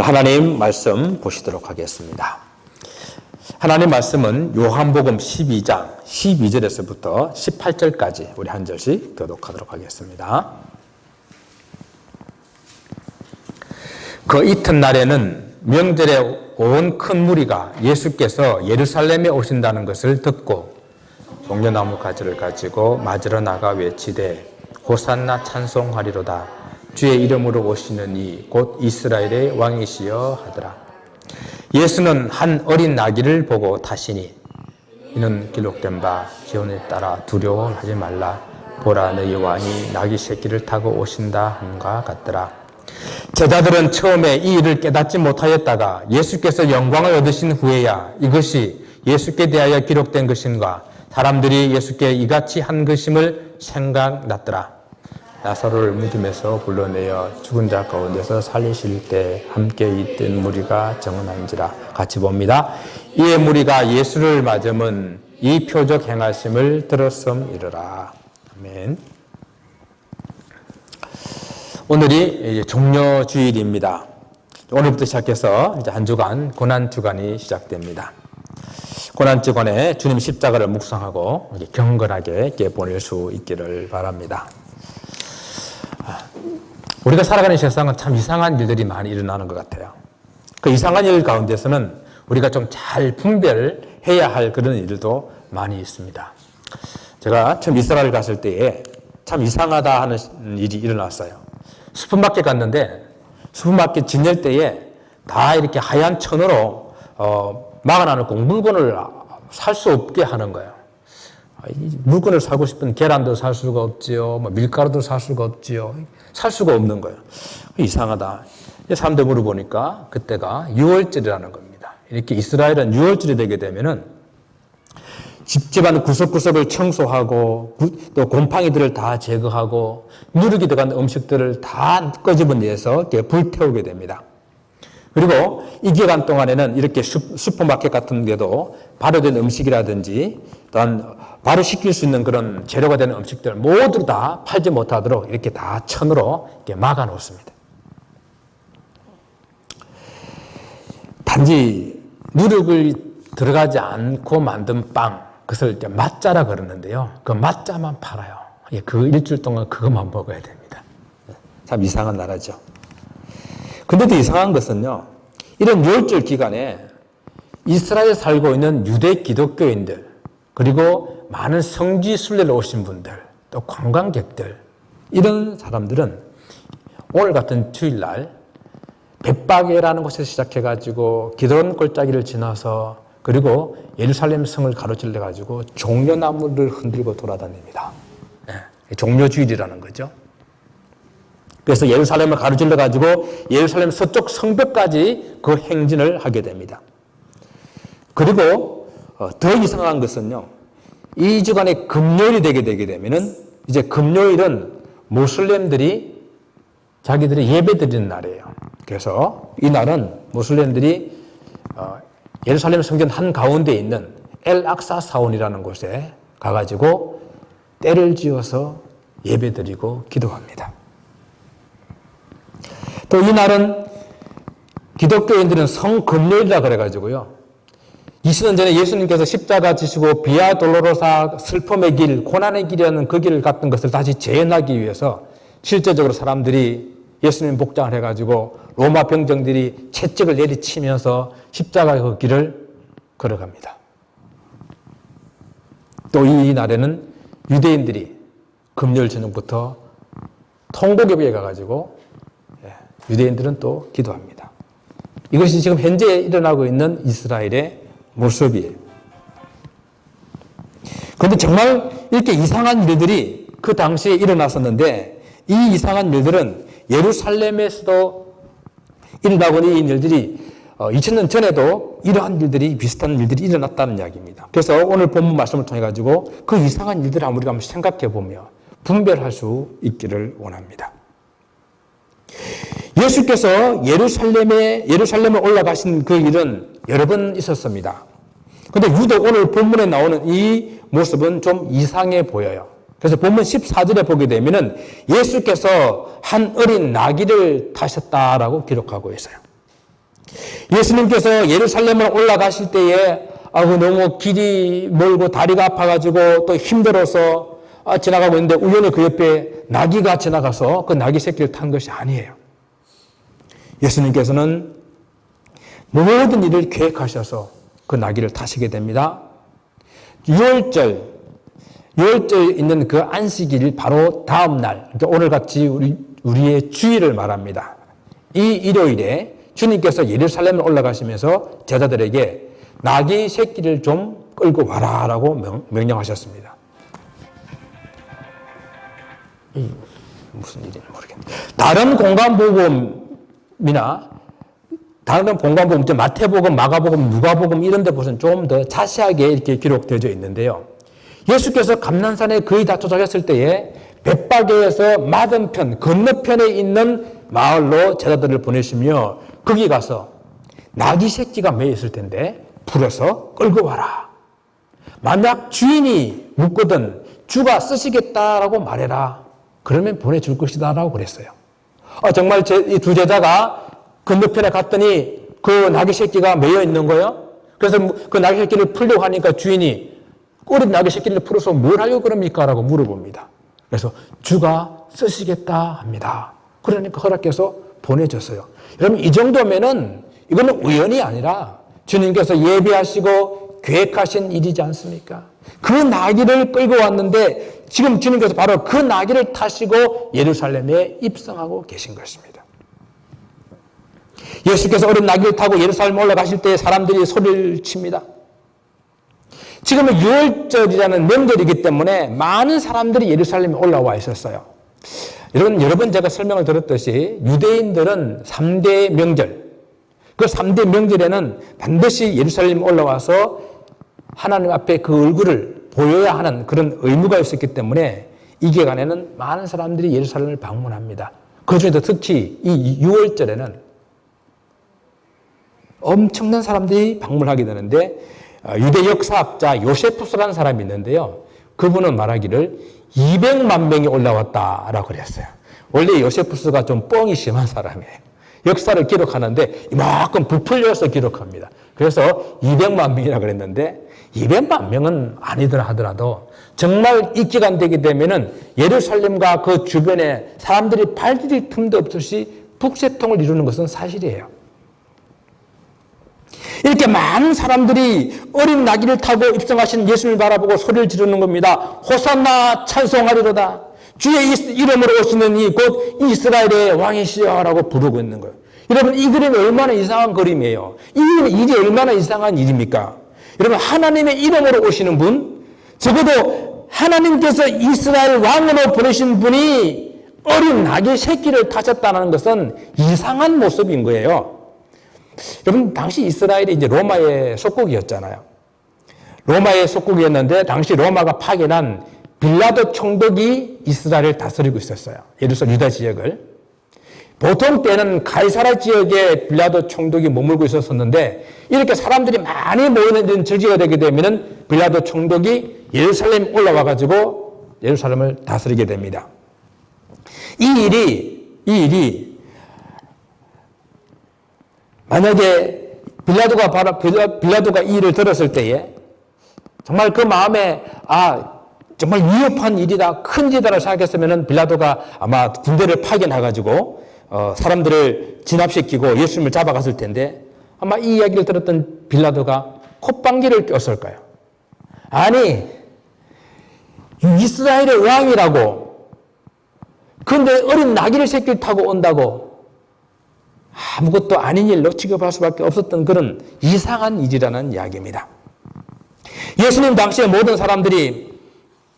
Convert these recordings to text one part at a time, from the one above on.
하나님 말씀 보시도록 하겠습니다. 하나님 말씀은 요한복음 12장 12절에서부터 18절까지 우리 한 절씩 교독하도록 하겠습니다. 그 이튿날에는 명절에 온 큰 무리가 예수께서 예루살렘에 오신다는 것을 듣고 종려나무 가지를 가지고 맞으러 나가 외치되 호산나 찬송하리로다. 주의 이름으로 오시는 이 곧 이스라엘의 왕이시여 하더라. 예수는 한 어린 나귀를 보고 타시니 이는 기록된 바 기온에 따라 두려워하지 말라. 보라 너희 왕이 나귀 새끼를 타고 오신다 함과 같더라. 제자들은 처음에 이 일을 깨닫지 못하였다가 예수께서 영광을 얻으신 후에야 이것이 예수께 대하여 기록된 것인가 사람들이 예수께 이같이 한 것임을 생각났더라. 나사로를 무덤에서 불러내어 죽은 자 가운데서 살리실 때 함께 있던 무리가 정언한지라. 같이 봅니다. 이에 무리가 예수를 맞으면 이 표적 행하심을 들었음이러라. 아멘. 오늘이 종려주일입니다. 오늘부터 시작해서 이제 한 주간 고난주간이 시작됩니다. 고난주간에 주님 십자가를 묵상하고 경건하게 보낼 수 있기를 바랍니다. 우리가 살아가는 세상은 참 이상한 일들이 많이 일어나는 것 같아요. 그 이상한 일 가운데서는 우리가 좀 잘 분별해야 할 그런 일들도 많이 있습니다. 제가 처음 이스라엘 갔을 때에 참 이상하다 하는 일이 일어났어요. 슈퍼마켓 갔는데 슈퍼마켓 지낼 때에 다 이렇게 하얀 천으로 막아놔놓고 물건을 살 수 없게 하는 거예요. 물건을 사고 싶은 계란도 살 수가 없지요. 밀가루도 살 수가 없지요. 살 수가 없는 거예요. 이상하다. 사람들 물어보니까 그때가 6월절이라는 겁니다. 이렇게 이스라엘은 6월절이 되게 되면은 집안 구석구석을 청소하고 또 곰팡이들을 다 제거하고 누룩이 들어간 음식들을 다 끄집어내서 불태우게 됩니다. 그리고 이 기간 동안에는 이렇게 슈퍼마켓 같은 데도 발효된 음식이라든지 또한 바로 식힐 수 있는 그런 재료가 되는 음식들 모두 다 팔지 못하도록 이렇게 다 천으로 이렇게 막아 놓습니다. 단지 누룩을 들어가지 않고 만든 빵, 그것을 이렇게 맛자라 그러는데요. 그 맛자만 팔아요. 그 일주일 동안 그것만 먹어야 됩니다. 참 이상한 나라죠. 근데 더 이상한 것은요, 이런 6월절 기간에 이스라엘에 살고 있는 유대 기독교인들, 그리고 많은 성지 순례를 오신 분들, 또 관광객들, 이런 사람들은 오늘 같은 주일날 벳바게라는 곳에서 시작해가지고 기드론 골짜기를 지나서 그리고 예루살렘 성을 가로질러가지고 종려나무를 흔들고 돌아다닙니다. 종려주일이라는 거죠. 그래서 예루살렘을 가로질러가지고 예루살렘 서쪽 성벽까지 그 행진을 하게 됩니다. 그리고 더 이상한 것은요, 이 주간에 금요일이 되게 되면은 이제 금요일은 무슬림들이 자기들이 예배 드리는 날이에요. 그래서 이 날은 무슬림들이 예루살렘 성전 한 가운데 있는 엘 악사 사원이라는 곳에 가가지고 때를 지어서 예배 드리고 기도합니다. 또 이 날은 기독교인들은 성금요일이라 그래가지고요. 20년 전에 예수님께서 십자가 지시고 비아 돌로로사 슬픔의 길, 고난의 길이라는 그 길을 갔던 것을 다시 재현하기 위해서 실제적으로 사람들이 예수님 복장을 해가지고 로마 병정들이 채찍을 내리치면서 십자가의 그 길을 걸어갑니다. 또 이 날에는 유대인들이 금요일 저녁부터 통곡예배에 가가지고 유대인들은 또 기도합니다. 이것이 지금 현재 일어나고 있는 이스라엘의 모습이에요. 그런데 정말 이렇게 이상한 일들이 그 당시에 일어났었는데 이 이상한 일들은 예루살렘에서도 일어나고 있는 이 일들이 2000년 전에도 이러한 일들이 비슷한 일들이 일어났다는 이야기입니다. 그래서 오늘 본문 말씀을 통해 가지고 그 이상한 일들을 우리가 한번 생각해 보며 분별할 수 있기를 원합니다. 예수께서 예루살렘에 올라가신 그 일은 여러 번 있었습니다. 그런데 유독 오늘 본문에 나오는 이 모습은 좀 이상해 보여요. 그래서 본문 14절에 보게 되면은 예수께서 한 어린 나귀를 타셨다라고 기록하고 있어요. 예수님께서 예루살렘을 올라가실 때에 너무 길이 멀고 다리가 아파가지고 또 힘들어서 지나가고 있는데 우연히 그 옆에 나귀가 지나가서 그 나귀 새끼를 탄 것이 아니에요. 예수님께서는 모든 일을 계획하셔서 그 나귀를 타시게 됩니다. 6월절에 있는 그 안식일 바로 다음 날, 그러니까 오늘같이 우리의 주일을 말합니다. 이 일요일에 주님께서 예루살렘을 올라가시면서 제자들에게 나귀 새끼를 좀 끌고 와라라고 명령하셨습니다. 무슨 일인지 모르겠네요. 다른 공간복음이나 다른 공간복음, 마태복음, 마가복음, 누가복음 이런 데 보면 좀 더 자세하게 이렇게 기록되어 있는데요. 예수께서 감난산에 거의 다 도착했을 때에 벳바게에서 맞은편, 건너편에 있는 마을로 제자들을 보내시며 거기 가서 나귀 새끼가 매여 있을 텐데 불어서 끌고 와라. 만약 주인이 묻거든 주가 쓰시겠다라고 말해라. 그러면 보내줄 것이다 라고 그랬어요. 정말 이 두 제자가 건너편에 갔더니 그 나귀 새끼가 매여 있는 거예요. 그래서 그 나귀 새끼를 풀려고 하니까 주인이 어린 나귀 새끼를 풀어서 뭘 하려고 그럽니까? 라고 물어봅니다. 그래서 주가 쓰시겠다 합니다. 그러니까 허락해서 보내줬어요. 여러분 이 정도면은 이거는 우연이 아니라 주님께서 예비하시고 계획하신 일이지 않습니까? 그 나귀를 끌고 왔는데 지금 주님께서 바로 그 나귀를 타시고 예루살렘에 입성하고 계신 것입니다. 예수께서 어린 나귀를 타고 예루살렘에 올라가실 때 사람들이 소리를 칩니다. 지금은 6월절이라는 명절이기 때문에 많은 사람들이 예루살렘에 올라와 있었어요. 여러 번 제가 설명을 드렸듯이 유대인들은 3대 명절, 그 3대 명절에는 반드시 예루살렘에 올라와서 하나님 앞에 그 얼굴을 보여야 하는 그런 의무가 있었기 때문에 이 기간에는 많은 사람들이 예루살렘을 방문합니다. 그 중에도 특히 이 6월절에는 엄청난 사람들이 방문하게 되는데 유대 역사학자 요세푸스라는 사람이 있는데요. 그분은 말하기를 200만 명이 올라왔다라고 그랬어요. 원래 요세푸스가 좀 뻥이 심한 사람이에요. 역사를 기록하는데 이만큼 부풀려서 기록합니다. 그래서 200만 명이라고 그랬는데 200만 명은 아니더라 하더라도 정말 이 기간 되게 되면은 예루살렘과 그 주변에 사람들이 발디딜 틈도 없이 북새통을 이루는 것은 사실이에요. 이렇게 많은 사람들이 어린 나귀를 타고 입성하신 예수님을 바라보고 소리를 지르는 겁니다. 호산나 찬송하리로다. 주의 이름으로 오시는 이 곧 이스라엘의 왕이시여 라고 부르고 있는 거예요. 여러분 이 그림이 얼마나 이상한 그림이에요. 이 일이 얼마나 이상한 일입니까? 여러분 하나님의 이름으로 오시는 분, 적어도 하나님께서 이스라엘 왕으로 보내신 분이 어린 나귀 새끼를 타셨다는 것은 이상한 모습인 거예요. 여러분 당시 이스라엘이 이제 로마의 속국이었잖아요. 로마의 속국이었는데 당시 로마가 파견한 빌라도 총독이 이스라엘을 다스리고 있었어요. 예루살렘 유다 지역을. 보통 때는 가이사라 지역에 빌라도 총독이 머물고 있었는데 이렇게 사람들이 많이 모이는 절기가 되게 되면은 빌라도 총독이 예루살렘에 올라와 가지고 예루살렘을 다스리게 됩니다. 이 일이 만약에 빌라도가 이 일을 들었을 때에 정말 그 마음에 정말 위협한 일이다, 큰 일이다라고 생각했으면 빌라도가 아마 군대를 파견해가지고 사람들을 진압시키고 예수님을 잡아갔을 텐데 아마 이 이야기를 들었던 빌라도가 콧방귀를 꼈을까요? 아니 이스라엘의 왕이라고 그런데 어린 나귀를 새끼를 타고 온다고 아무것도 아닌 일로 취급할 수밖에 없었던 그런 이상한 일이라는 이야기입니다. 예수님 당시에 모든 사람들이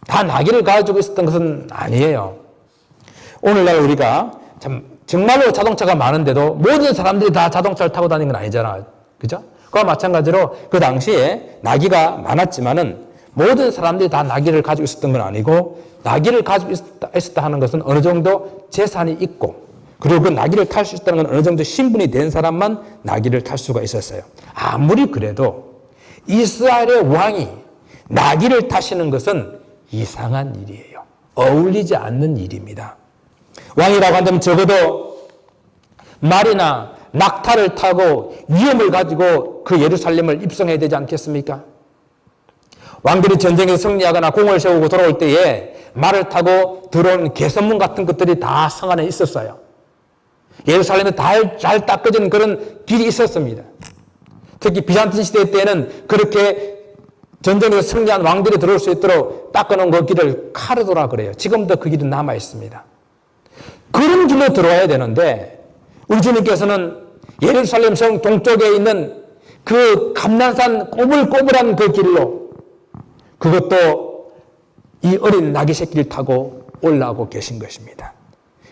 다 나귀를 가지고 있었던 것은 아니에요. 오늘날 우리가 정말로 자동차가 많은데도 모든 사람들이 다 자동차를 타고 다니는 건 아니잖아요. 그죠? 그와 마찬가지로 그 당시에 나귀가 많았지만은 모든 사람들이 다 나귀를 가지고 있었던 건 아니고 나귀를 가지고 있었다 하는 것은 어느 정도 재산이 있고 그리고 그 나귀를 탈 수 있다는 건 어느 정도 신분이 된 사람만 나귀를 탈 수가 있었어요. 아무리 그래도 이스라엘의 왕이 나귀를 타시는 것은 이상한 일이에요. 어울리지 않는 일입니다. 왕이라고 한다면 적어도 말이나 낙타를 타고 위험을 가지고 그 예루살렘을 입성해야 되지 않겠습니까? 왕들이 전쟁에서 승리하거나 공을 세우고 돌아올 때에 말을 타고 들어온 개선문 같은 것들이 다 성 안에 있었어요. 예루살렘에 잘 닦아진 그런 길이 있었습니다. 특히 비잔틴 시대 때에는 그렇게 전쟁에서 승리한 왕들이 들어올 수 있도록 닦아놓은 그 길을 카르도라 그래요. 지금도 그 길은 남아 있습니다. 그런 길로 들어와야 되는데 우리 주님께서는 예루살렘 성 동쪽에 있는 그 감난산 꼬불꼬불한 그 길로, 그것도 이 어린 나귀 새끼를 타고 올라오고 계신 것입니다.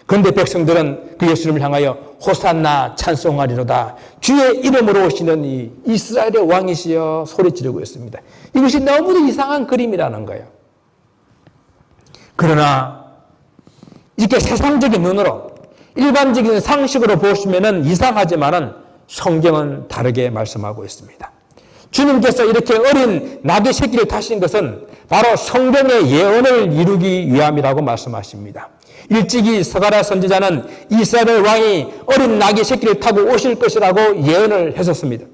그런데 백성들은 그 예수님을 향하여 호산나 찬송하리로다, 주의 이름으로 오시는 이 이스라엘의 왕이시여 소리 지르고 있습니다. 이것이 너무도 이상한 그림이라는 거예요. 그러나 이렇게 세상적인 눈으로 일반적인 상식으로 보시면은 이상하지만은 성경은 다르게 말씀하고 있습니다. 주님께서 이렇게 어린 나귀 새끼를 타신 것은 바로 성경의 예언을 이루기 위함이라고 말씀하십니다. 일찍이 스가랴 선지자는 이스라엘 왕이 어린 나귀 새끼를 타고 오실 것이라고 예언을 했었습니다.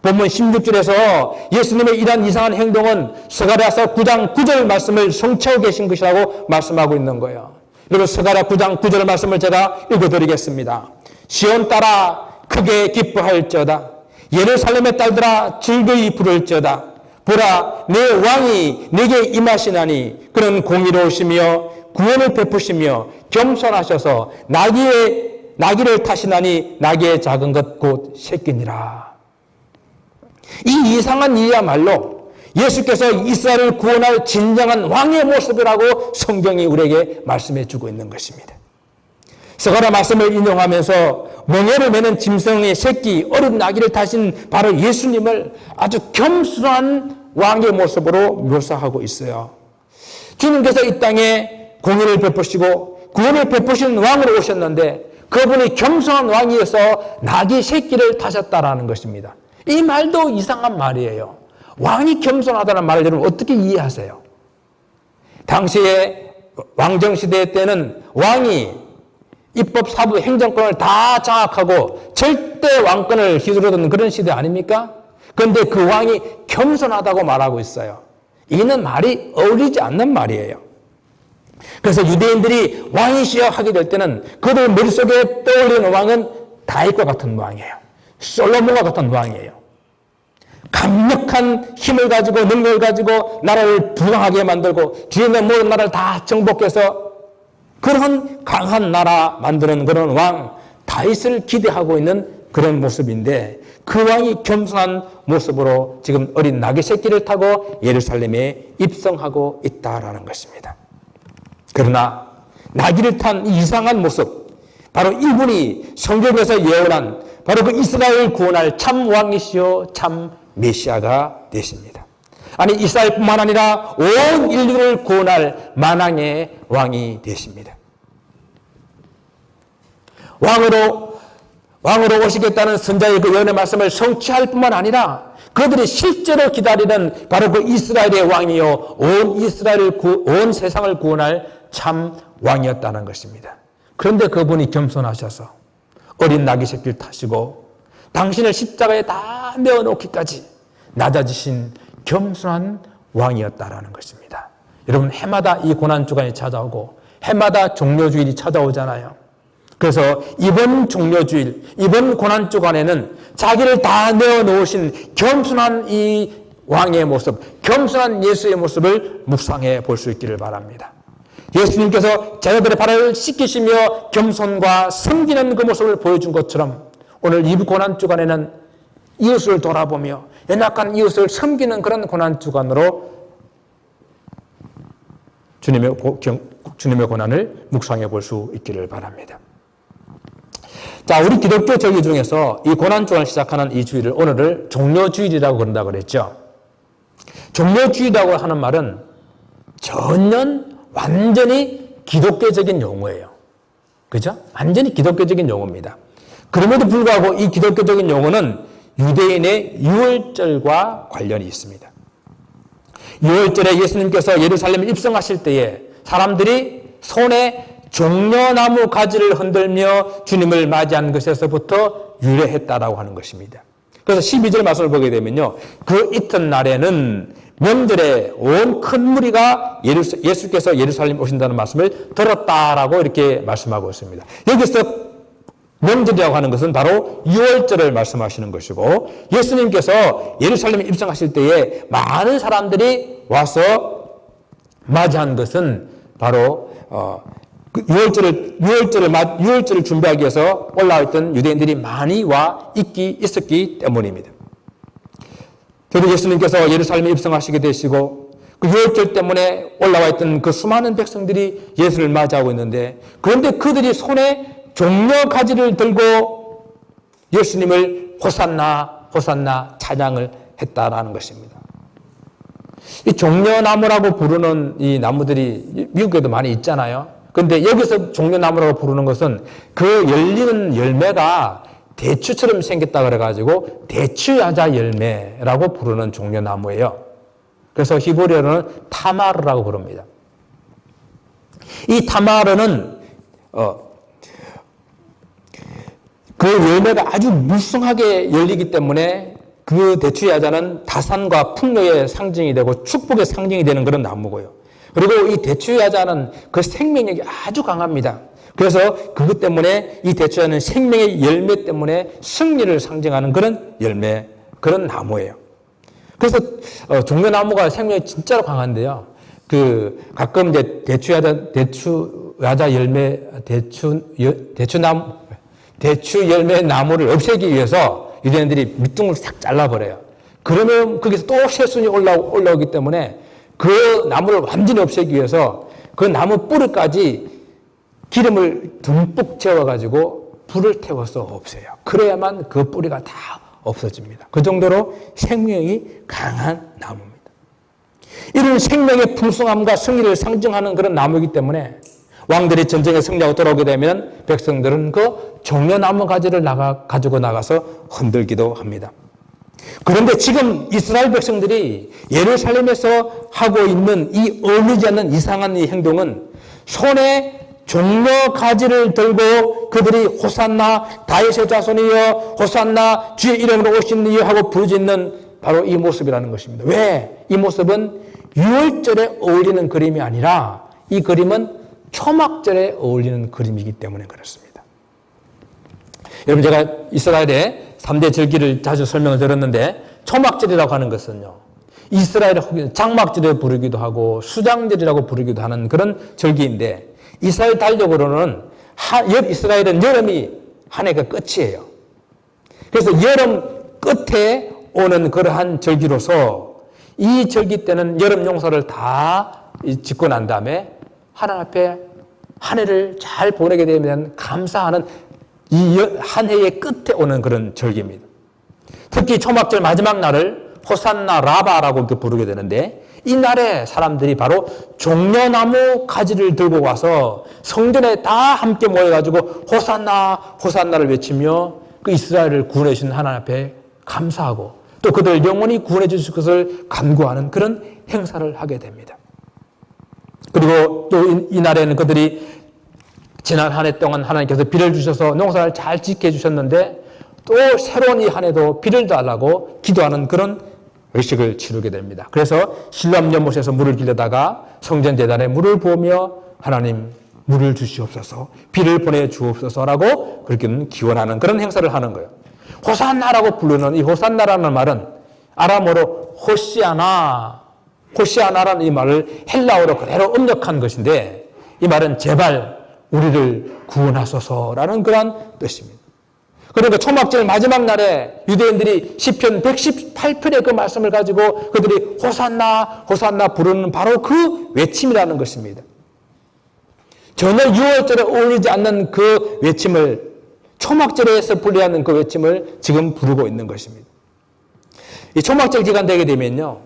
본문 16절에서 예수님의 이러한 이상한 행동은 스가랴서 9장 9절 말씀을 성취하고 계신 것이라고 말씀하고 있는 거예요. 그리고 스가랴 9장 9절 말씀을 제가 읽어드리겠습니다. 시온 딸아 크게 기뻐할지어다, 예루살렘의 딸들아 즐거이 부를지어다. 보라, 내 왕이 내게 임하시나니 그는 공의로우시며 구원을 베푸시며 겸손하셔서 나귀를 타시나니 나귀의 작은 것 곧 새끼니라. 이 이상한 일이야말로 예수께서 이스라엘을 구원할 진정한 왕의 모습이라고 성경이 우리에게 말씀해 주고 있는 것입니다. 스가랴 말씀을 인용하면서 멍에를 매는 짐승의 새끼, 어린 나귀를 타신 바로 예수님을 아주 겸손한 왕의 모습으로 묘사하고 있어요. 주님께서 이 땅에 공의를 베푸시고 구원을 베푸시는 왕으로 오셨는데 그분이 겸손한 왕이어서 나귀 새끼를 타셨다라는 것입니다. 이 말도 이상한 말이에요. 왕이 겸손하다는 말을 여러분 어떻게 이해하세요? 당시에 왕정시대 때는 왕이 입법, 사부, 행정권을 다 장악하고 절대 왕권을 휘두르던 그런 시대 아닙니까? 그런데 그 왕이 겸손하다고 말하고 있어요. 이는 말이 어울리지 않는 말이에요. 그래서 유대인들이 왕이시여 하게 될 때는 그들 머릿속에 떠올리는 왕은 다윗과 같은 왕이에요. 솔로몬과 같은 왕이에요. 강력한 힘을 가지고 능력을 가지고 나라를 부강하게 만들고 주위에 있는 모든 나라를 다 정복해서 그런 강한 나라 만드는 그런 왕 다윗을 기대하고 있는 그런 모습인데 그 왕이 겸손한 모습으로 지금 어린 나귀 새끼를 타고 예루살렘에 입성하고 있다라는 것입니다. 그러나 나귀를 탄 이상한 모습, 바로 이분이 성경에서 예언한 바로 그 이스라엘을 구원할 참 왕이시요 참 메시아가 되십니다. 아니 이스라엘뿐만 아니라 온 인류를 구원할 만왕의 왕이 되십니다. 왕으로 오시겠다는 선자의 그 예언의 말씀을 성취할 뿐만 아니라 그들이 실제로 기다리는 바로 그 이스라엘의 왕이요 온 세상을 구원할 참 왕이었다는 것입니다. 그런데 그분이 겸손하셔서 어린 나귀 새끼를 타시고 당신을 십자가에 다 메어놓기까지 낮아지신 겸손한 왕이었다라는 것입니다. 여러분 해마다 이 고난주간이 찾아오고 해마다 종료주일이 찾아오잖아요. 그래서 이번 종료주일, 이번 고난주간에는 자기를 다 내어놓으신 겸손한 이 왕의 모습, 겸손한 예수의 모습을 묵상해 볼 수 있기를 바랍니다. 예수님께서 제자들의 발을 씻기시며 겸손과 섬기는 그 모습을 보여준 것처럼 오늘 이 고난주간에는 이웃을 돌아보며 연약한 이웃을 섬기는 그런 고난주간으로 주님의 고난을 묵상해 볼 수 있기를 바랍니다. 자, 우리 기독교 절기 중에서 이 고난주간을 시작하는 이 주일을 오늘을 종료주일이라고 그런다 그랬죠. 종료주일이라고 하는 말은 완전히 기독교적인 용어예요. 그죠? 완전히 기독교적인 용어입니다. 그럼에도 불구하고 이 기독교적인 용어는 유대인의 유월절과 관련이 있습니다. 유월절에 예수님께서 예루살렘에 입성하실 때에 사람들이 손에 종려나무 가지를 흔들며 주님을 맞이한 것에서부터 유래했다라고 하는 것입니다. 그래서 12절 말씀을 보게 되면요. 그 이튿날에는 명절에 온 큰 무리가 예수께서 예루살렘 오신다는 말씀을 들었다라고 이렇게 말씀하고 있습니다. 여기서 명절이라고 하는 것은 바로 유월절을 말씀하시는 것이고, 예수님께서 예루살렘에 입성하실 때에 많은 사람들이 와서 맞이한 것은 바로 유월절을 준비하기 위해서 올라와 있던 유대인들이 많이 있었기 때문입니다. 그리고 예수님께서 예루살렘에 입성하시게 되시고 그 유월절 때문에 올라와 있던 그 수많은 백성들이 예수를 맞이하고 있는데, 그런데 그들이 손에 종려 가지를 들고 예수님을 호산나 호산나 찬양을 했다라는 것입니다. 이 종려나무라고 부르는 이 나무들이 미국에도 많이 있잖아요. 그런데 여기서 종려나무라고 부르는 것은 그 열리는 열매가 대추처럼 생겼다 그래가지고 대추야자 열매라고 부르는 종려나무예요. 그래서 히브리어로는 타마르라고 부릅니다. 이 타마르는 그 열매가 아주 무성하게 열리기 때문에 그 대추야자는 다산과 풍요의 상징이 되고 축복의 상징이 되는 그런 나무고요. 그리고 이 대추야자는 그 생명력이 아주 강합니다. 그래서 그것 때문에 이 대추야는 생명의 열매 때문에 승리를 상징하는 그런 열매, 그런 나무예요. 그래서 종려나무가 생명이 진짜로 강한데요. 가끔 이제 대추야자 열매, 대추 열매 나무를 없애기 위해서 유대인들이 밑둥을 싹 잘라버려요. 그러면 거기서 또 새순이 올라오기 때문에 그 나무를 완전히 없애기 위해서 그 나무 뿌리까지 기름을 듬뿍 채워가지고 불을 태워서 없애요. 그래야만 그 뿌리가 다 없어집니다. 그 정도로 생명이 강한 나무입니다. 이런 생명의 풍성함과 승리를 상징하는 그런 나무이기 때문에 왕들이 전쟁에 승리하고 돌아오게 되면 백성들은 그 종려나무 가지를 가지고 나가서 흔들기도 합니다. 그런데 지금 이스라엘 백성들이 예루살렘에서 하고 있는 이 어울리지 않는 이상한 이 행동은 손에 종려 가지를 들고 그들이 호산나 다윗의 자손이여 호산나 주의 이름으로 오신 이여 하고 부르짖는 바로 이 모습이라는 것입니다. 왜? 이 모습은 유월절에 어울리는 그림이 아니라 이 그림은 초막절에 어울리는 그림이기 때문에 그렇습니다. 여러분, 제가 이스라엘의 3대 절기를 자주 설명을 들었는데, 초막절이라고 하는 것은요, 이스라엘의 장막절에 부르기도 하고 수장절이라고 부르기도 하는 그런 절기인데, 이스라엘 달력으로는 이스라엘은 여름이 한 해가 끝이에요. 그래서 여름 끝에 오는 그러한 절기로서 이 절기 때는 여름 용사를 다 짓고 난 다음에 하나님 앞에 한 해를 잘 보내게 되면 감사하는 이 한 해의 끝에 오는 그런 절기입니다. 특히 초막절 마지막 날을 호산나 라바라고 이렇게 부르게 되는데, 이 날에 사람들이 바로 종려나무 가지를 들고 와서 성전에 다 함께 모여가지고 호산나 호산나를 외치며 그 이스라엘을 구원해 주신 하나님 앞에 감사하고 또 그들 영원히 구원해 주실 것을 간구하는 그런 행사를 하게 됩니다. 그리고 또 이 날에는 그들이 지난 한 해 동안 하나님께서 비를 주셔서 농사를 잘 짓게 해주셨는데 또 새로운 이 한 해도 비를 달라고 기도하는 그런 의식을 치르게 됩니다. 그래서 실로암 연못에서 물을 길려다가 성전 제단에 물을 부으며 하나님 물을 주시옵소서, 비를 보내주옵소서라고 그렇게 기원하는 그런 행사를 하는 거예요. 호산나라고 부르는 이 호산나라는 말은 아람어로 호시아나라는 이 말을 헬라어로 그대로 음력한 것인데, 이 말은 제발 우리를 구원하소서라는 그런 뜻입니다. 그러니까 초막절 마지막 날에 유대인들이 시편 118편의 그 말씀을 가지고 그들이 호산나 호산나 부르는 바로 그 외침이라는 것입니다. 전혀 유월절에 어울리지 않는 그 외침을, 초막절에서 불리하는 그 외침을 지금 부르고 있는 것입니다. 이 초막절 기간 되게 되면요,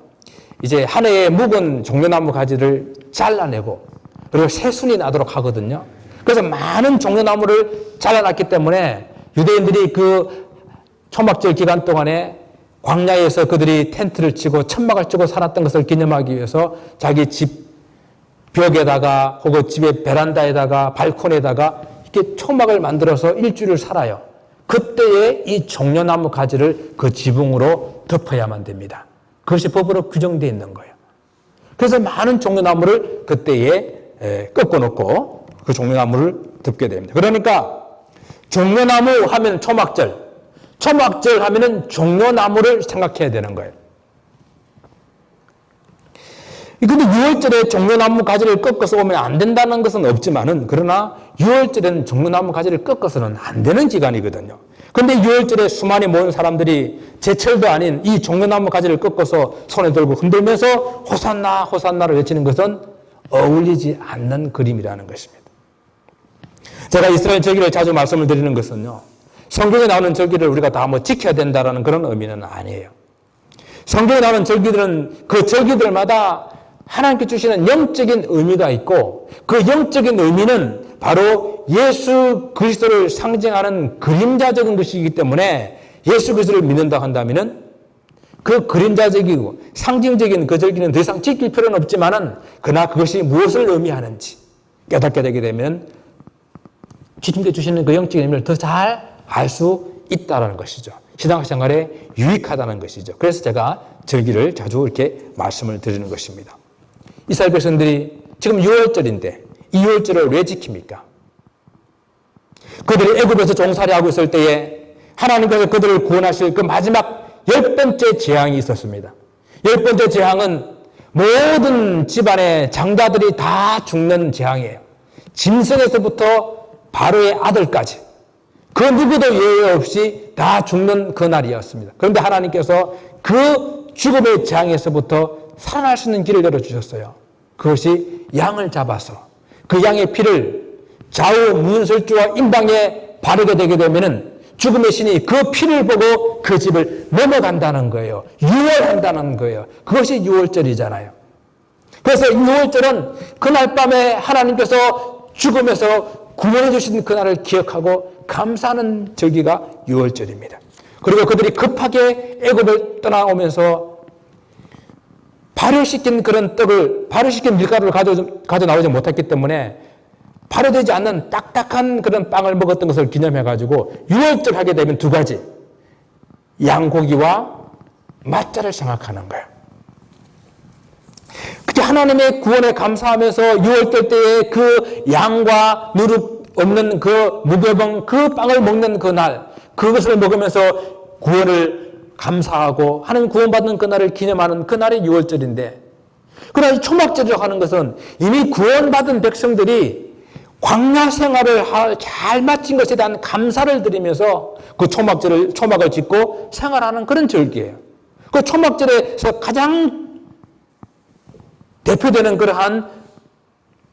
이제 한 해의 묵은 종려나무 가지를 잘라내고 그리고 새순이 나도록 하거든요. 그래서 많은 종려나무를 잘라놨기 때문에 유대인들이 그 초막절 기간 동안에 광야에서 그들이 텐트를 치고 천막을 치고 살았던 것을 기념하기 위해서 자기 집 벽에다가 혹은 집의 베란다에다가 발코니에다가 이렇게 초막을 만들어서 일주일을 살아요. 그때에 이 종려나무 가지를 그 지붕으로 덮어야만 됩니다. 그것이 법으로 규정되어 있는 거예요. 그래서 많은 종려나무를 그때에 꺾어놓고 그 종려나무를 덮게 됩니다. 그러니까 종려나무 하면 초막절, 초막절 하면은 종려나무를 생각해야 되는 거예요. 근데 6월절에 종려나무 가지를 꺾어서 오면 안 된다는 것은 없지만은, 그러나 6월절에는 종려나무 가지를 꺾어서는 안 되는 기간이거든요. 근데 6월절에 수많이 모인 사람들이 제철도 아닌 이 종려나무 가지를 꺾어서 손에 들고 흔들면서 호산나 호산나를 외치는 것은 어울리지 않는 그림이라는 것입니다. 제가 이스라엘 절기를 자주 말씀을 드리는 것은요, 성경에 나오는 절기를 우리가 다 뭐 지켜야 된다는 그런 의미는 아니에요. 성경에 나오는 절기들은 그 절기들마다 하나님께 주시는 영적인 의미가 있고, 그 영적인 의미는 바로 예수 그리스도를 상징하는 그림자적인 것이기 때문에 예수 그리스도를 믿는다 한다면은 그 그림자적이고 상징적인 그 절기는 더 이상 지킬 필요는 없지만은, 그러나 그것이 무엇을 의미하는지 깨닫게 되게 되면 주님께 주시는 그 영적인 의미를 더 잘 알 수 있다는 것이죠. 신앙생활에 유익하다는 것이죠. 그래서 제가 절기를 자주 이렇게 말씀을 드리는 것입니다. 이스라엘 백성들이 지금 6월절인데 이 6월절을 왜 지킵니까? 그들이 애굽에서 종살이하고 있을 때에 하나님께서 그들을 구원하실 그 마지막 10번째 재앙이 있었습니다. 10번째 재앙은 모든 집안의 장자들이 다 죽는 재앙이에요. 짐승에서부터 바로의 아들까지 그 누구도 예외 없이 다 죽는 그날이었습니다. 그런데 하나님께서 그 죽음의 재앙에서부터 살아날 수 있는 길을 열어주셨어요. 그것이 양을 잡아서 그 양의 피를 좌우 문설주와 임방에 바르게 되게 되면은 죽음의 신이 그 피를 보고 그 집을 넘어간다는 거예요. 유월한다는 거예요. 그것이 유월절이잖아요. 그래서 6월절은 그날 밤에 하나님께서 죽음에서 구원해 주신 그날을 기억하고 감사하는 절기가 6월절입니다. 그리고 그들이 급하게 애굽을 떠나오면서 발효시킨 그런 떡을, 발효시킨 밀가루를 가져 나오지 못했기 때문에 발효되지 않는 딱딱한 그런 빵을 먹었던 것을 기념해가지고 6월절 하게 되면 두 가지, 양고기와 맛자를 생각하는 거예요. 그때 하나님의 구원에 감사하면서 6월절 때에 그 양과 누룩 없는 그 무교병 그 빵을 먹는 그날, 그것을 먹으면서 구원을 감사하고 하나님 구원받는 그날을 기념하는 그날이 6월절인데, 그러나 이 초막절이라고 하는 것은 이미 구원받은 백성들이 광야 생활을 잘 마친 것에 대한 감사를 드리면서 그 초막을 짓고 생활하는 그런 절기예요. 그 초막절에서 가장 대표되는 그러한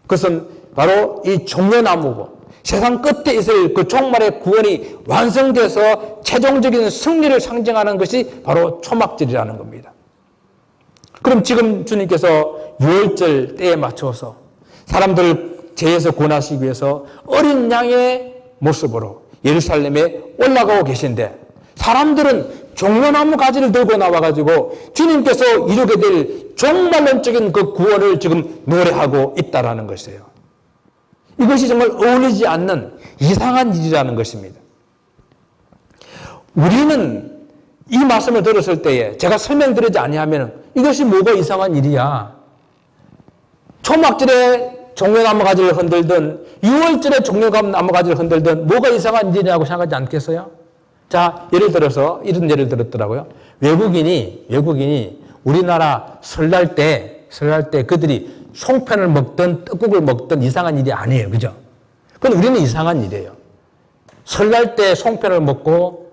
것은 바로 이 종려나무고, 세상 끝에 있을 그 종말의 구원이 완성돼서 최종적인 승리를 상징하는 것이 바로 초막절이라는 겁니다. 그럼 지금 주님께서 6월절 때에 맞춰서 사람들을 죄에서 구원하시기 위해서 어린 양의 모습으로 예루살렘에 올라가고 계신데, 사람들은 종려나무 가지를 들고 나와가지고 주님께서 이루게 될 종말론적인 그 구원을 지금 노래하고 있다는 것이에요. 이것이 정말 어울리지 않는 이상한 일이라는 것입니다. 우리는 이 말씀을 들었을 때에 제가 설명드리지 아니하면 이것이 뭐가 이상한 일이야. 초막절에 종려나무 가지를 흔들든 6월절에 종려나무 가지를 흔들든 뭐가 이상한 일이라고 생각하지 않겠어요? 자, 예를 들어서 이런 예를 들었더라고요. 외국인이 우리나라 설날 때 그들이 송편을 먹든 떡국을 먹든 이상한 일이 아니에요. 그죠? 그건 우리는 이상한 일이에요. 설날 때 송편을 먹고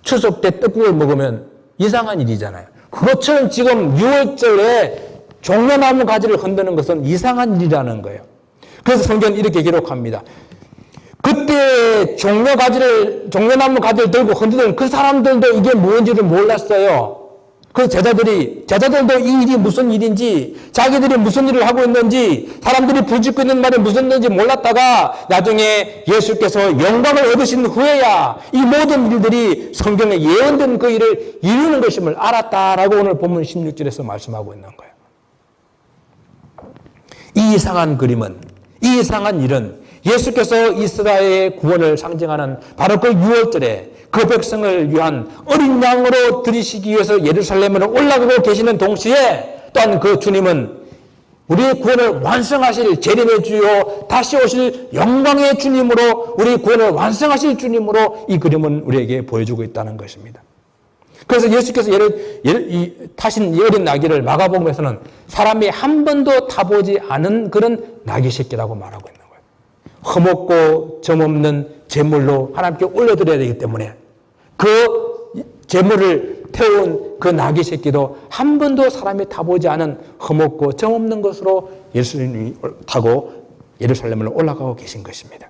추석 때 떡국을 먹으면 이상한 일이잖아요. 그것처럼 지금 6월절에 종려나무 가지를 흔드는 것은 이상한 일이라는 거예요. 그래서 성경은 이렇게 기록합니다. 그때 종려나무 가지를 들고 흔드는 그 사람들도 이게 뭔지를 몰랐어요. 그 제자들도 이 일이 무슨 일인지, 자기들이 무슨 일을 하고 있는지, 사람들이 부르짖고 있는 말이 무슨 일인지 몰랐다가 나중에 예수께서 영광을 얻으신 후에야 이 모든 일들이 성경에 예언된 그 일을 이루는 것임을 알았다라고 오늘 본문 16절에서 말씀하고 있는 거예요. 이 이상한 그림은, 이 이상한 일은 예수께서 이스라엘의 구원을 상징하는 바로 그 6월절에 그 백성을 위한 어린 양으로 드리시기 위해서 예루살렘으로 올라가고 계시는 동시에 또한 그 주님은 우리의 구원을 완성하실 재림의 주요 다시 오실 영광의 주님으로 우리 구원을 완성하실 주님으로 이 그림은 우리에게 보여주고 있다는 것입니다. 그래서 예수께서 타신 이 어린 나귀를 마가복음에서는 사람이 한 번도 타보지 않은 그런 나귀 새끼라고 말하고 있는 거예요. 흠없고 점없는 제물로 하나님께 올려드려야 되기 때문에 그 제물을 태운 그 나귀 새끼도 한 번도 사람이 타보지 않은 흠없고 점없는 것으로 예수님이 타고 예루살렘으로 올라가고 계신 것입니다.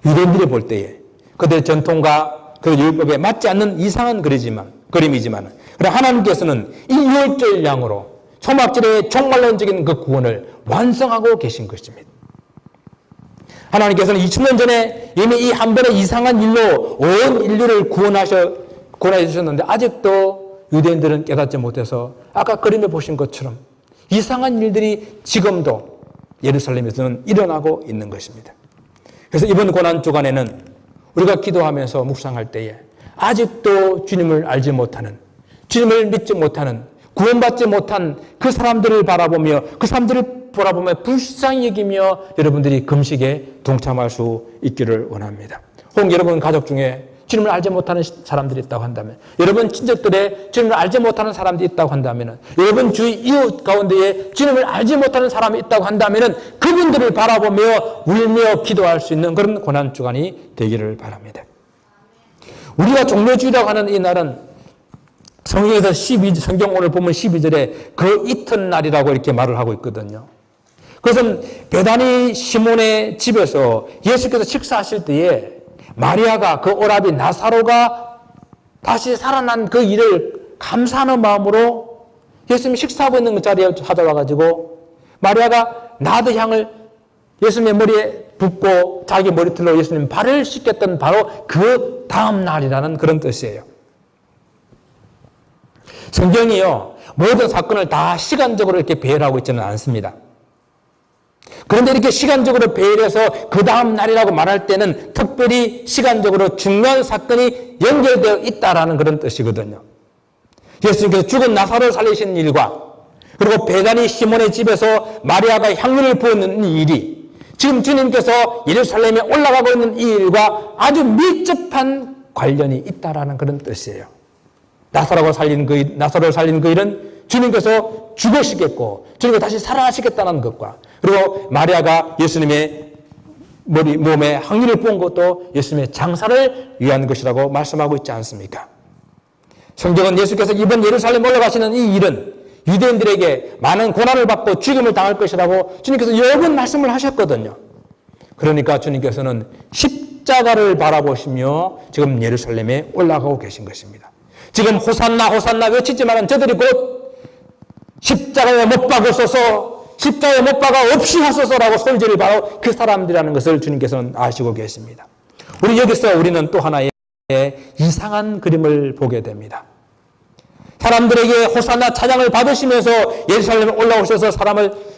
유대인들이 볼 때에 그들의 전통과 그 율법에 맞지 않는 이상한 그림이지만 그러나 하나님께서는 이 유월절 양으로 초막절의 종말론적인 그 구원을 완성하고 계신 것입니다. 하나님께서는 2000년 전에 이미 이 한 번의 이상한 일로 온 인류를 구원해 주셨는데 아직도 유대인들은 깨닫지 못해서 아까 그림에 보신 것처럼 이상한 일들이 지금도 예루살렘에서는 일어나고 있는 것입니다. 그래서 이번 고난 주간에는 우리가 기도하면서 묵상할 때에 아직도 주님을 알지 못하는, 주님을 믿지 못하는, 구원받지 못한 그 사람들을 바라보며 그 사람들을 바라보며 불쌍히 여기며 여러분들이 금식에 동참할 수 있기를 원합니다. 혹 여러분 가족 중에 주님을 알지 못하는 사람들이 있다고 한다면, 여러분 친척들의 주님을 알지 못하는 사람들이 있다고 한다면, 여러분 주위 이웃 가운데에 주님을 알지 못하는 사람이 있다고 한다면 그분들을 바라보며 울며 기도할 수 있는 그런 고난주간이 되기를 바랍니다. 우리가 종료주일이라고 하는 이 날은 성경에서 성경 오늘 보면 12절에 그 이튿날이라고 이렇게 말을 하고 있거든요. 그것은 베다니 시몬의 집에서 예수께서 식사하실 때에 마리아가 그 오라비 나사로가 다시 살아난 그 일을 감사하는 마음으로 예수님이 식사하고 있는 그 자리에 찾아와가지고 마리아가 나드 향을 예수님의 머리에 붓고 자기 머리털로 예수님 발을 씻겼던 바로 그 다음 날이라는 그런 뜻이에요. 성경이요, 모든 사건을 다 시간적으로 이렇게 배열하고 있지는 않습니다. 그런데 이렇게 시간적으로 배열해서 그 다음 날이라고 말할 때는 특별히 시간적으로 중요한 사건이 연결되어 있다라는 그런 뜻이거든요. 예수님께서 죽은 나사로를 살리신 일과 그리고 베다니 시몬의 집에서 마리아가 향유를 부었는 이 일이 지금 주님께서 예루살렘에 올라가고 있는 이 일과 아주 밀접한 관련이 있다라는 그런 뜻이에요. 나사로를 살린 그 일은 주님께서 죽으시겠고 주님께서 다시 살아나시겠다는 것과 그리고 마리아가 예수님의 몸에 향유를 부은 것도 예수님의 장사를 위한 것이라고 말씀하고 있지 않습니까? 성경은 예수께서 이번 예루살렘 올라가시는 이 일은 유대인들에게 많은 고난을 받고 죽임을 당할 것이라고 주님께서 여러 번 말씀을 하셨거든요. 그러니까 주님께서는 십자가를 바라보시며 지금 예루살렘에 올라가고 계신 것입니다. 지금 호산나 호산나 외치지만 저들이 곧 십자가에 못 박으소서, 십자가에 못 박아 없이 하소서라고 소리지를 바로 그 사람들이라는 것을 주님께서는 아시고 계십니다. 우리는 또 하나의 이상한 그림을 보게 됩니다. 사람들에게 호산나 찬양을 받으시면서 예루살렘에 올라오셔서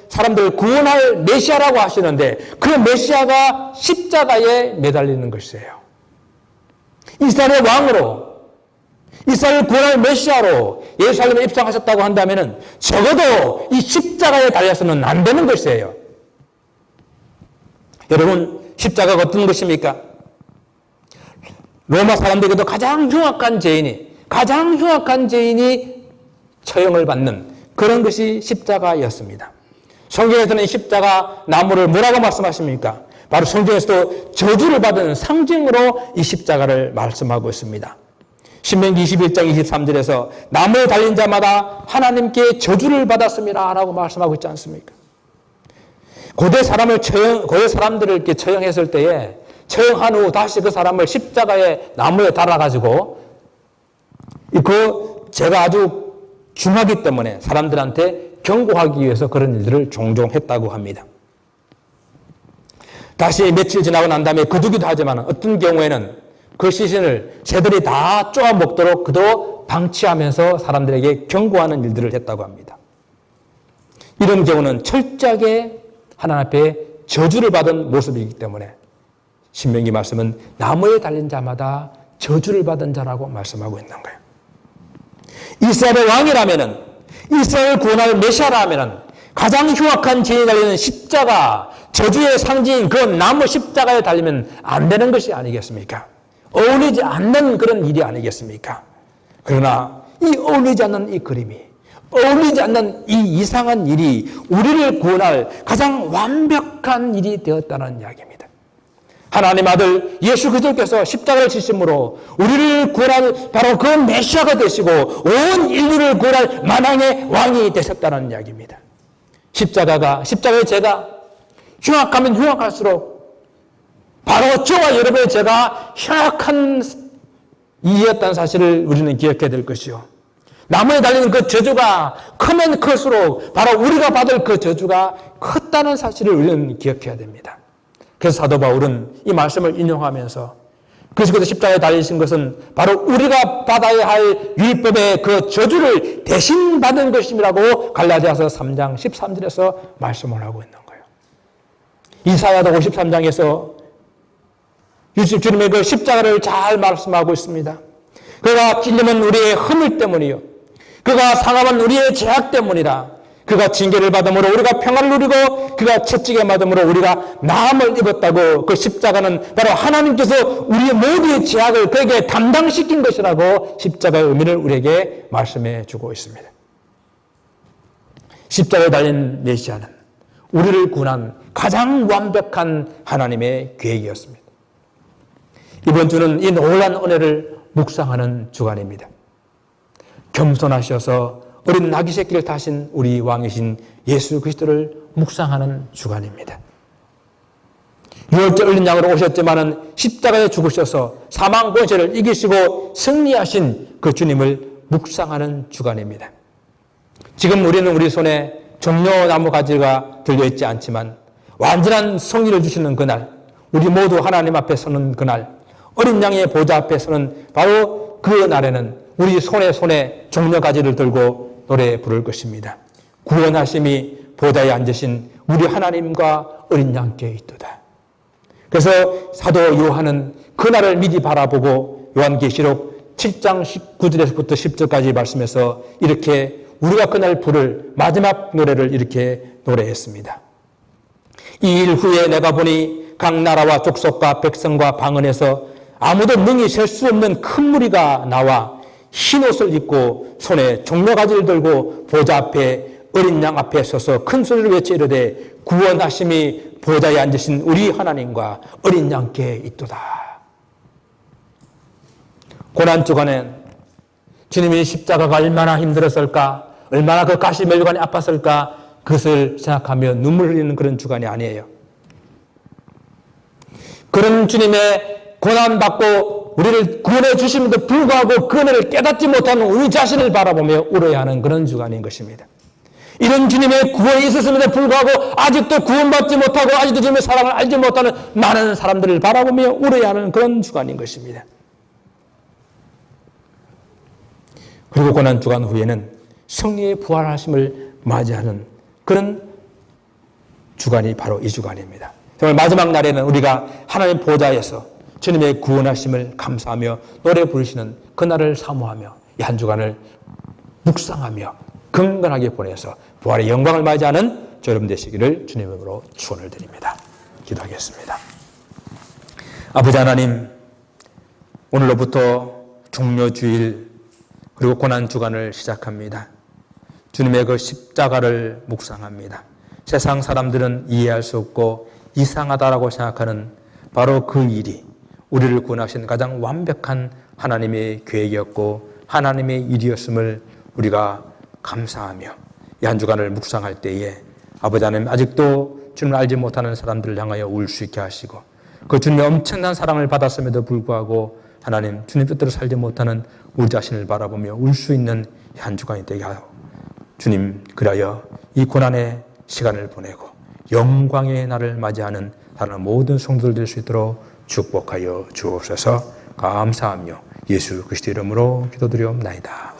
사람들을 구원할 메시아라고 하시는데 그 메시아가 십자가에 매달리는 것이에요. 이스라엘의 왕으로, 이스라엘을 구원할 메시아로 예루살렘에 입성하셨다고 한다면 적어도 이 십자가에 달려서는 안 되는 것이에요. 여러분, 십자가가 어떤 것입니까? 로마 사람들에게도 가장 흉악한 죄인이 처형을 받는 그런 것이 십자가였습니다. 성경에서는 십자가 나무를 뭐라고 말씀하십니까? 바로 성경에서도 저주를 받은 상징으로 이 십자가를 말씀하고 있습니다. 신명기 21장 23절에서 나무에 달린 자마다 하나님께 저주를 받았습니다 라고 말씀하고 있지 않습니까? 고대 사람들을 이렇게 처형했을 때에 처형한 후 다시 그 사람을 십자가에 나무에 달아가지고 그 죄가 아주 중하기 때문에 사람들한테 경고하기 위해서 그런 일들을 종종 했다고 합니다. 다시 며칠 지나고 난 다음에 거두기도 하지만 어떤 경우에는 그 시신을 새들이 다 쪼아 먹도록 그도 방치하면서 사람들에게 경고하는 일들을 했다고 합니다. 이런 경우는 철저하게 하나님 앞에 저주를 받은 모습이기 때문에 신명기 말씀은 나무에 달린 자마다 저주를 받은 자라고 말씀하고 있는 거예요. 이스라엘의 왕이라면은, 이스라엘을 구원할 메시아라면은 가장 흉악한 죄에 달리는 십자가, 저주의 상징인 그 나무 십자가에 달리면 안 되는 것이 아니겠습니까? 어울리지 않는 그런 일이 아니겠습니까? 그러나 이 어울리지 않는 이 그림이, 어울리지 않는 이 이상한 일이 우리를 구원할 가장 완벽한 일이 되었다는 이야기입니다. 하나님 아들 예수 그리스도께서 십자가를 지심으로 우리를 구원할 바로 그 메시아가 되시고 온 인류를 구원할 만왕의 왕이 되셨다는 이야기입니다. 십자가의 죄가 흉악하면 흉악할수록 바로 저와 여러분의 죄가 흉악한 일이었다는 사실을 우리는 기억해야 될 것이요. 나무에 달리는 그 저주가 크면 클수록 바로 우리가 받을 그 저주가 컸다는 사실을 우리는 기억해야 됩니다. 그래서 사도 바울은 이 말씀을 인용하면서 그리스도께서 십자가에 달리신 것은 바로 우리가 받아야 할 율법의 그 저주를 대신 받은 것임이라고 갈라디아서 3장 13절에서 말씀을 하고 있는 거예요. 이사야도 53장에서 주님의 그 십자가를 잘 말씀하고 있습니다. 그가 찔림은 우리의 허물 때문이요, 그가 상함은 우리의 죄악 때문이라. 그가 징계를 받음으로 우리가 평안을 누리고 그가 채찍에 맞음으로 우리가 나음을 입었다고. 그 십자가는 바로 하나님께서 우리의 모두의 죄악을 그에게 담당시킨 것이라고 십자가의 의미를 우리에게 말씀해 주고 있습니다. 십자가에 달린 메시아는 우리를 구원한 가장 완벽한 하나님의 계획이었습니다. 이번 주는 이 놀라운 은혜를 묵상하는 주간입니다. 겸손하셔서 어린 나귀 새끼를 타신 우리 왕이신 예수 그리스도를 묵상하는 주간입니다. 유월절 어린 양으로 오셨지만은 십자가에 죽으셔서 사망 권세를 이기시고 승리하신 그 주님을 묵상하는 주간입니다. 지금 우리는 우리 손에 종려나무 가지가 들려있지 않지만 완전한 승리를 주시는 그날, 우리 모두 하나님 앞에 서는 그날, 어린 양의 보좌 앞에 서는 바로 그 날에는 우리 손에 종려가지를 들고 노래 부를 것입니다. 구원하심이 보좌에 앉으신 우리 하나님과 어린 양께 있도다. 그래서 사도 요한은 그날을 미리 바라보고 요한계시록 7장 9절에서부터 10절까지 말씀해서 이렇게 우리가 그날 부를 마지막 노래를 이렇게 노래했습니다. 이 일 후에 내가 보니 각 나라와 족속과 백성과 방언에서 아무도 능히 셀 수 없는 큰 무리가 나와 흰옷을 입고 손에 종려가지를 들고 보좌 앞에 어린 양 앞에 서서 큰 소리를 외쳐 이르되 구원하심이 보좌에 앉으신 우리 하나님과 어린 양께 있도다. 고난주간에 주님이 십자가가 얼마나 힘들었을까, 얼마나 그 가시멜관이 아팠을까, 그것을 생각하며 눈물 흘리는 그런 주간이 아니에요. 그런 주님의 고난받고 우리를 구원해 주심에도 불구하고 그 은혜를 깨닫지 못하는 우리 자신을 바라보며 울어야 하는 그런 주간인 것입니다. 이런 주님의 구원이 있었음에도 불구하고 아직도 구원받지 못하고 아직도 주님의 사랑을 알지 못하는 많은 사람들을 바라보며 울어야 하는 그런 주간인 것입니다. 그리고 고난주간 후에는 성령의 부활하심을 맞이하는 그런 주간이 바로 이 주간입니다. 정말 마지막 날에는 우리가 하나님 보좌에서 주님의 구원하심을 감사하며 노래 부르시는 그날을 사모하며 이 한 주간을 묵상하며 경건하게 보내서 부활의 영광을 맞이하는 여러분 되시기를 주님으로 축원을 드립니다. 기도하겠습니다. 아버지 하나님, 오늘로부터 종려주일 그리고 고난주간을 시작합니다. 주님의 그 십자가를 묵상합니다. 세상 사람들은 이해할 수 없고 이상하다라고 생각하는 바로 그 일이 우리를 구원하신 가장 완벽한 하나님의 계획이었고 하나님의 일이었음을 우리가 감사하며 이 한 주간을 묵상할 때에 아버지 하나님, 아직도 주님을 알지 못하는 사람들을 향하여 울 수 있게 하시고 그 주님의 엄청난 사랑을 받았음에도 불구하고 하나님 주님 뜻대로 살지 못하는 우리 자신을 바라보며 울 수 있는 한 주간이 되게 하여 주님, 그리하여 이 고난의 시간을 보내고 영광의 날을 맞이하는 다른 모든 성도들 될 수 있도록 축복하여 주옵소서. 감사하며 예수 그리스도 이름으로 기도드리옵나이다.